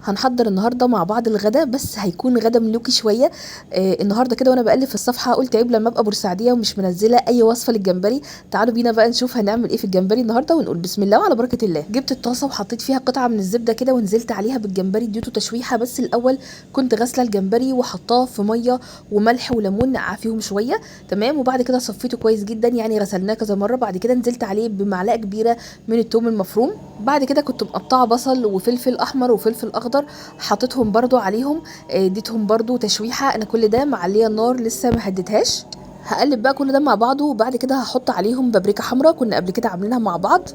هنحضر النهارده مع بعض الغدا، بس هيكون غدا ملوكي شويه. النهارده كده وانا بقلب في الصفحه قلت عيب لما ابقى بورسعيديه ومش منزله اي وصفه للجمبري. تعالوا بينا بقى نشوف هنعمل ايه في الجمبري النهارده، ونقول بسم الله وعلى بركه الله. جبت الطاسه وحطيت فيها قطعه من الزبده كده، ونزلت عليها بالجمبري اديته تشويحه. بس الاول كنت غاسله الجمبري وحطاه في ميه وملح وليمون نقع فيهم شويه، تمام. وبعد كده صفيته كويس جدا، يعني غسلناه كذا مره. بعد كده نزلت عليه بمعلقه كبيره من الثوم المفروم. بعد كده كنت مقطعه بصل وفلفل احمر وفلفل اخضر، حطيتهم برضو عليهم، اديتهم برضو تشويحه. انا كل ده معليه النار لسه ما هديتهاش. هقلب بقى كل ده مع بعضه، وبعد كده هحط عليهم بابريكا حمراء كنا قبل كده عاملينها مع بعض.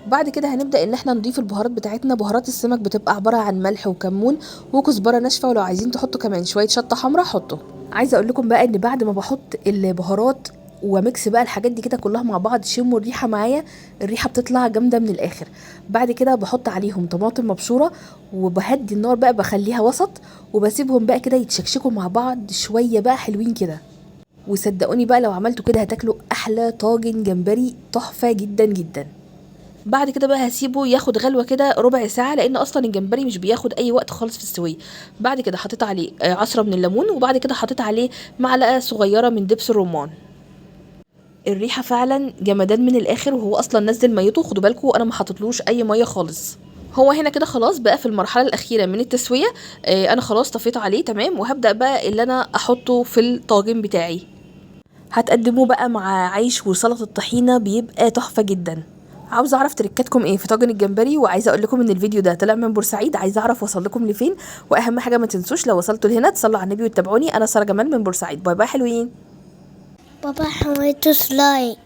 بعد كده هنبدا ان احنا نضيف البهارات بتاعتنا. بهارات السمك بتبقى عباره عن ملح وكمون وكزبره ناشفه، ولو عايزين تحطوا كمان شويه شطه حمراء حطوا. عايزه اقول لكم بقى ان بعد ما بحط البهارات وميكس بقى الحاجات دي كده كلها مع بعض، شموا الريحه معايا، الريحه بتطلع جامده من الاخر. بعد كده بحط عليهم طماطم مبشوره، وبهدي النار بقى بخليها وسط، وبسيبهم بقى كده يتشكشكوا مع بعض شويه بقى حلوين كده. وصدقوني بقى لو عملتوا كده هتاكلوا احلى طاجن جمبري، تحفه جدا جدا. بعد كده بقى هسيبه ياخد غلوه كده ربع ساعه، لان اصلا الجمبري مش بياخد اي وقت خالص في السويه. بعد كده حطيت عليه عصره من الليمون، وبعد كده حطيت عليه معلقه صغيره من دبس الرمان. الريحه فعلا جمدان من الاخر، وهو اصلا نزل ميته، خدوا بالكم انا ما حطيتلوش اي ميه خالص. هو هنا كده خلاص بقى في المرحله الاخيره من التسويه. انا خلاص طفيت عليه تمام، وهبدا بقى اللي انا احطه في الطاجن بتاعي. هتقدموه بقى مع عيش وسلطه الطحينه، بيبقى تحفه جدا. عاوزه اعرف تركاتكم ايه في طاجن الجمبري، وعايزه اقول لكم ان الفيديو ده طلع من بورسعيد، عايزه اعرف وصل لكم لفين. واهم حاجه ما تنسوش لو وصلتوا لهنا تصلوا على النبي وتتابعوني. انا ساره جمال من بورسعيد، باي باي حلوين. بابا حميته سلاي.